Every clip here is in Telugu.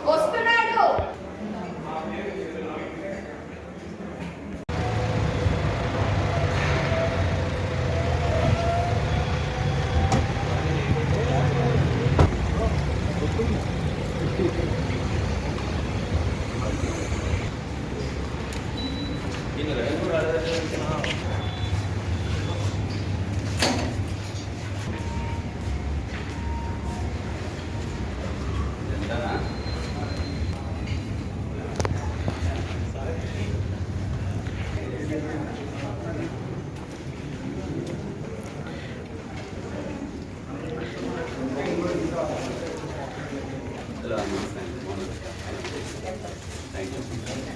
వస్తున్నాడు.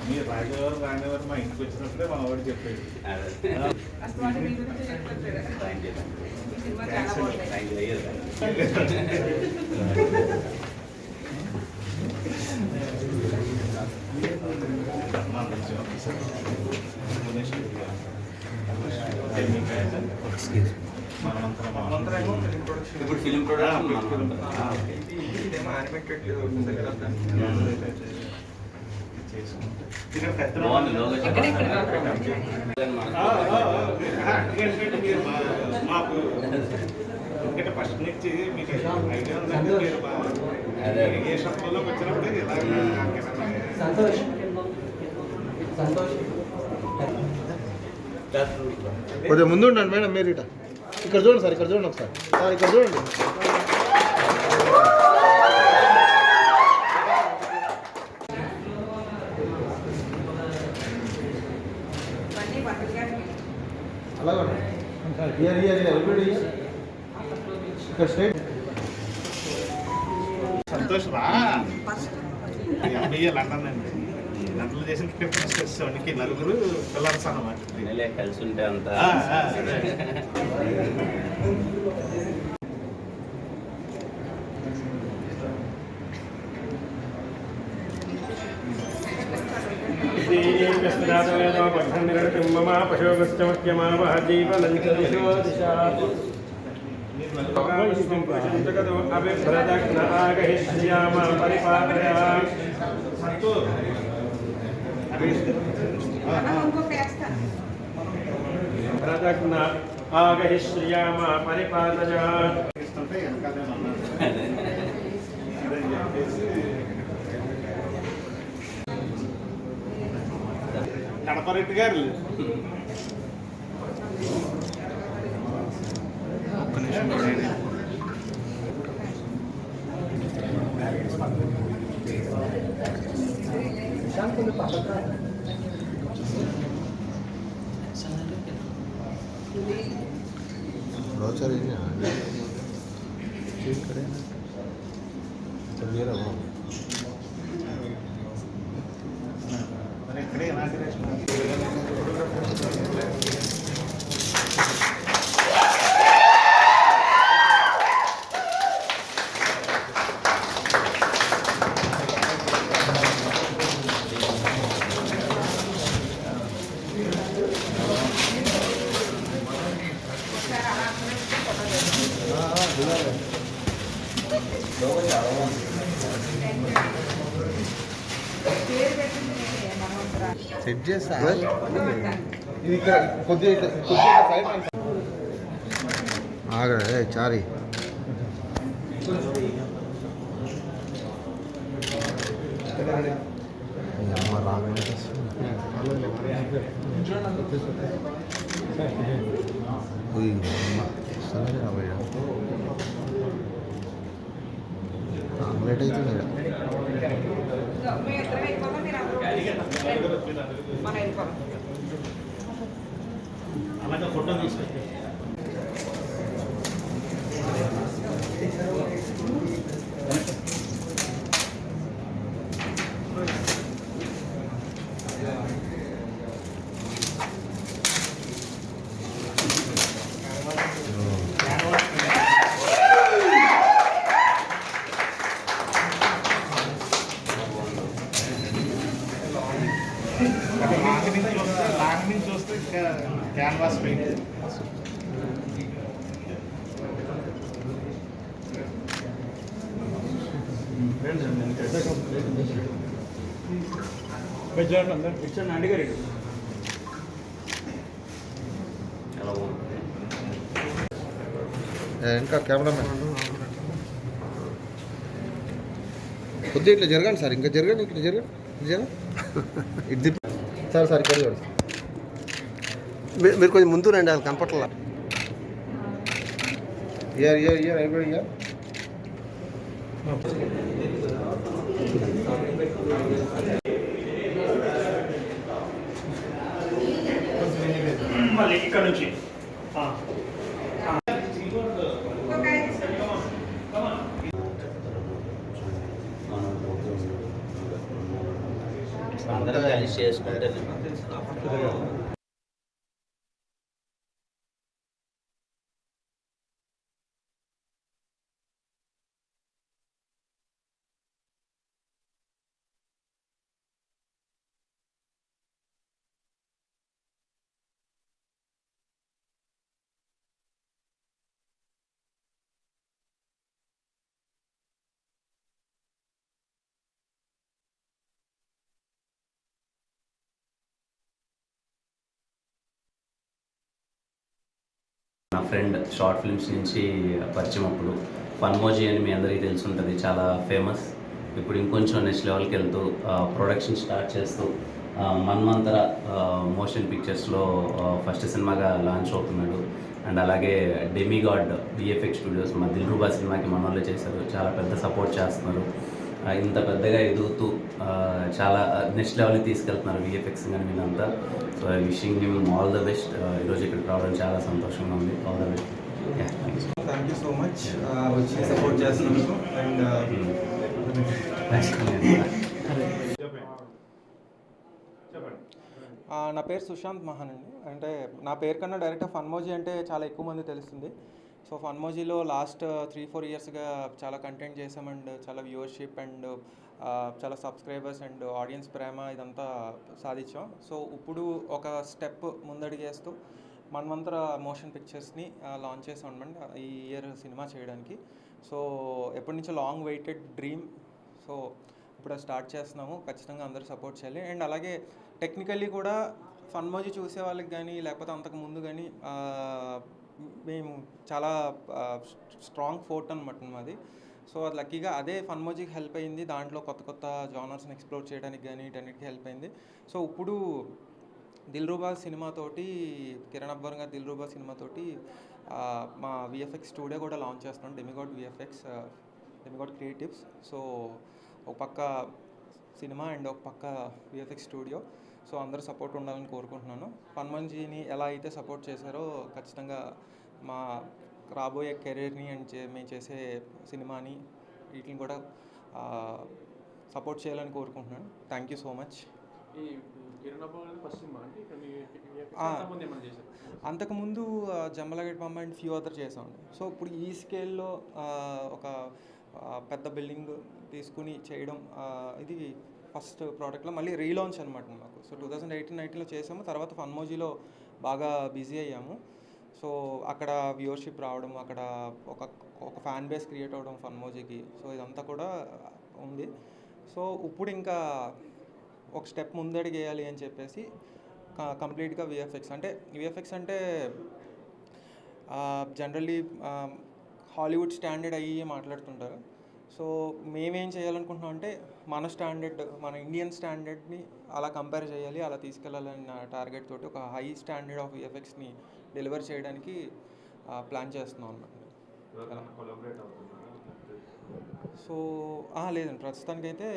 మీరు రాజేవారు రానివారు మా ఇంటికి వచ్చినప్పుడే మా వాడు చెప్పాడు. ఇప్పుడు ఫిలిం ప్రొడక్షన్ మాకు ఎందుకంటే ఫస్ట్ నుంచి మీకు ఐడియా ఉందంటే మీరు ఏ షాప్లోకి వచ్చినప్పుడు సంతోష్ కొద్దిగా ముందు ఉండండి మేడం. మీరు ఇక్కడ చూడండి సార్, ఇక్కడ చూడండి ఒకసారి సార్, ఇక్కడ చూడండి. అలాగే ఇక్కడ స్ట్రైట్. సంతోష్ రా లండన్ అండి. లండన్లో చేసిన ఫిట్నెస్ వచ్చేవాడికి నలుగురు పిల్లర్స్ అన్నమాట. కలిసి ఉంటే అంతా ఆగహిశ్రియామ పరిపాలయ కడపరెడ్డి గారు ఒక్క నిమిషం ఇక్కడే సెట్ చేస్తా. ఇది ఇక్కడ కొద్దిగా సైడ్ ఆగడే చారి. అమ్మ రాగండి లేట్ అవుతుంది. అలాగే ఫోటో తీసుకుంటే లాంగ్ నుంచి చూస్తే క్యాన్వాస్ పెయింట్ ఎలా ఉంది? ఇంకా కెమెరామెన్ కొద్దిగా ఇట్లా జరగండి సార్, ఇంకా జరగండి, ఇట్లా జరగండి, ఇట్లా జరగండి, ఇటు తిప్పి సార్ సార్ ఇక్కడ చూడండి. మీరు కొంచెం ముందు రండి, అది కనపట్లా. Here here here everybody here. మళ్ళీ ఇక్కడ నుంచి అందరం కలిసి చేసుకుంటే నా ఫ్రెండ్ షార్ట్ ఫిల్మ్స్ నుంచి పరిచయం. అప్పుడు ఫన్మోజీ అని మీ అందరికీ తెలిసి ఉంటుంది, చాలా ఫేమస్. ఇప్పుడు ఇంకొంచెం నెక్స్ట్ లెవెల్కి వెళ్తూ ప్రొడక్షన్ స్టార్ట్ చేస్తూ మన్మంతర మోషన్ పిక్చర్స్లో ఫస్ట్ సినిమాగా లాంచ్ అవుతున్నాడు. అండ్ అలాగే డెమిగాడ్ విఎఫ్ఎక్స్ స్టూడియోస్ మా దిల్రుబా సినిమాకి మన వాళ్ళే చేశారు, చాలా పెద్ద సపోర్ట్ చేస్తున్నారు. ఇంత పెద్దగా ఎదుగుతూ చాలా నెక్స్ట్ లెవెల్కి తీసుకెళ్తున్నారు విఎఫ్ఎక్స్ కానీ మీరంతా. So I wishing him all the best. ఈరోజు ఇక్కడికి రావడం చాలా సంతోషంగా ఉంది. All the best. Thank you so much వచ్చి సపోర్ట్ చేస్తున్నందుకు. అండ్ నా పేరు సుశాంత్ మహాన్ అండి. అంటే నా పేరు కన్నా డైరెక్ట్గా ఫన్మోజీ అంటే చాలా ఎక్కువ మంది తెలుస్తుంది. సో ఫన్మోజీలో లాస్ట్ 3-4 ఇయర్స్గా చాలా కంటెంట్ చేసాం అండ్ చాలా వ్యూవర్షిప్ అండ్ చాలా సబ్స్క్రైబర్స్ అండ్ ఆడియన్స్ ప్రేమ ఇదంతా సాధించాం. సో ఇప్పుడు ఒక స్టెప్ ముందడిగేస్తూ మన్వంతర మోషన్ పిక్చర్స్ని లాంచ్ చేసాం అనమాట ఈ ఇయర్ సినిమా చేయడానికి. సో ఎప్పటి నుంచో లాంగ్ వెయిటెడ్ డ్రీమ్. సో ఇప్పుడు స్టార్ట్ చేస్తున్నాము, ఖచ్చితంగా అందరూ సపోర్ట్ చేయాలి. అండ్ అలాగే టెక్నికల్లీ కూడా ఫన్మోజీ చూసే వాళ్ళకి కానీ లేకపోతే అంతకు ముందు కానీ మేము చాలా స్ట్రాంగ్ ఫోర్ట్ అనమాట మాది. సో అది లక్కీగా అదే ఫన్మోజీకి హెల్ప్ అయింది, దాంట్లో కొత్త కొత్త జానర్స్ని ఎక్స్ప్లోర్ చేయడానికి కానీ వీటన్నిటికీ హెల్ప్ అయింది. సో ఇప్పుడు దిల్రుబా సినిమాతోటి, కిరణ్ అబ్బర్ గారి దిల్రుబా సినిమాతోటి మా విఎఫ్ఎక్స్ స్టూడియో కూడా లాంచ్ చేస్తున్నాం, demigod VFX, demigod creatives. So ఒక పక్క సినిమా అండ్ ఒక పక్క విఎఫ్ఎక్స్ స్టూడియో. సో అందరూ సపోర్ట్ ఉండాలని కోరుకుంటున్నాను. ఫన్మోజీని ఎలా అయితే సపోర్ట్ చేశారో ఖచ్చితంగా మా రాబోయే కెరీర్ని అండ్ మేము చేసే సినిమాని వీటిని కూడా సపోర్ట్ చేయాలని కోరుకుంటున్నాను. Thank you so much. అంతకుముందు జంబలగడ్డ బొమ్మ అండ్ ఫ్యూ అదర్ చేసామండి. సో ఇప్పుడు ఈ స్కేల్లో ఒక పెద్ద బిల్డింగ్ తీసుకుని చేయడం ఇది ఫస్ట్ ప్రోడక్ట్లో మళ్ళీ రీలాంచ్ అనమాట మాకు. సో 2018-19లో చేసాము, తర్వాత ఫన్మోజీలో బాగా బిజీ అయ్యాము. సో అక్కడ వ్యూవర్షిప్ రావడం, అక్కడ ఒక ఫ్యాన్ బేస్ క్రియేట్ అవ్వడం ఫన్మోజీకి. సో ఇదంతా కూడా ఉంది. సో ఇప్పుడు ఇంకా ఒక స్టెప్ ముందడికి వేయాలి అని చెప్పేసి కంప్లీట్గా విఎఫ్ఎక్స్ అంటే జనరల్లీ హాలీవుడ్ స్టాండర్డ్ అయ్యి మాట్లాడుతుంటారు. సో మేమేం చేయాలనుకుంటున్నాం అంటే మన స్టాండర్డ్, మన ఇండియన్ స్టాండర్డ్ని అలా కంపేర్ చేయాలి, అలా తీసుకెళ్ళాలన్న టార్గెట్ తోటి ఒక హై స్టాండర్డ్ ఆఫ్ విఎఫ్ఎక్స్ని డెలివర్ చేయడానికి ప్లాన్ చేస్తున్నాం అన్నమాట. సో లేదండి, ప్రస్తుతానికైతే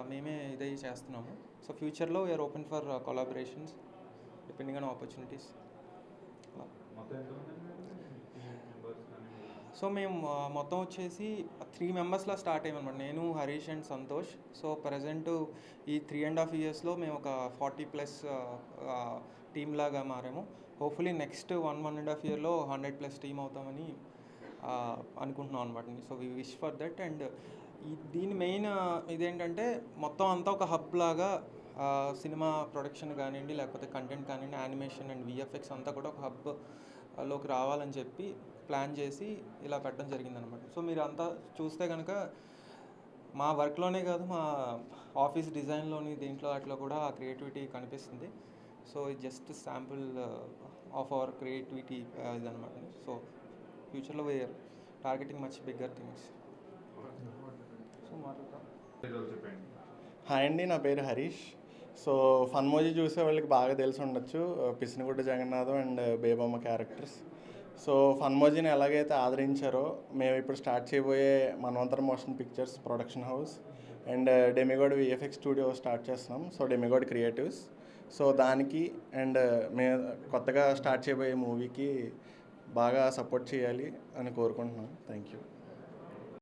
మేమే ఇదే చేస్తున్నాము. సో ఫ్యూచర్లో we are open for collaborations depending on opportunities. So మేము మొత్తం వచ్చేసి 3 మెంబర్స్లా స్టార్ట్ అయ్యామన్నమాట, నేను, Harish and Santosh. So present ఈ 3.5 ఇయర్స్లో మేము ఒక 40+ టీమ్ లాగా మారాము. హోప్ఫుల్లీ నెక్స్ట్ 1.5 ఇయర్లో 100+ టీమ్ అవుతామని అనుకుంటున్నాం అనమాట. So we wish for that. And దీని మెయిన్ ఇదేంటంటే మొత్తం అంతా ఒక హబ్ లాగా సినిమా ప్రొడక్షన్ కానివ్వండి, లేకపోతే కంటెంట్ కానివ్వండి, యానిమేషన్ అండ్ విఎఫ్ఎక్స్ అంతా కూడా ఒక హబ్లోకి రావాలని చెప్పి ప్లాన్ చేసి ఇలా పెట్టడం జరిగిందనమాట. సో మీరు అంతా చూస్తే కనుక మా వర్క్లోనే కాదు, మా ఆఫీస్ డిజైన్లోని దీంట్లో అట్లా కూడా ఆ క్రియేటివిటీ కనిపిస్తుంది. సో ఇది just sample of our creativity ఇదనమాట. సో ఫ్యూచర్లో we're targeting much bigger things. So మాట్లాడతాం. హాయ్ అండి, నా పేరు హరీష్. సో ఫన్మోజీ చూసే వాళ్ళకి బాగా తెలిసి ఉండొచ్చు, Pisinigudda Jagannatham and Bebamma characters. So ఫన్మోజీని ఎలాగైతే ఆదరించారో మేము ఇప్పుడు స్టార్ట్ చేయబోయే Manvantara motion pictures production house and Demigod VFX studio start చేస్తున్నాం. So Demigod Creatives. సో దానికి అండ్ మేము కొత్తగా స్టార్ట్ చేయబోయే మూవీకి బాగా సపోర్ట్ చేయాలి అని కోరుకుంటున్నాం. Thank you.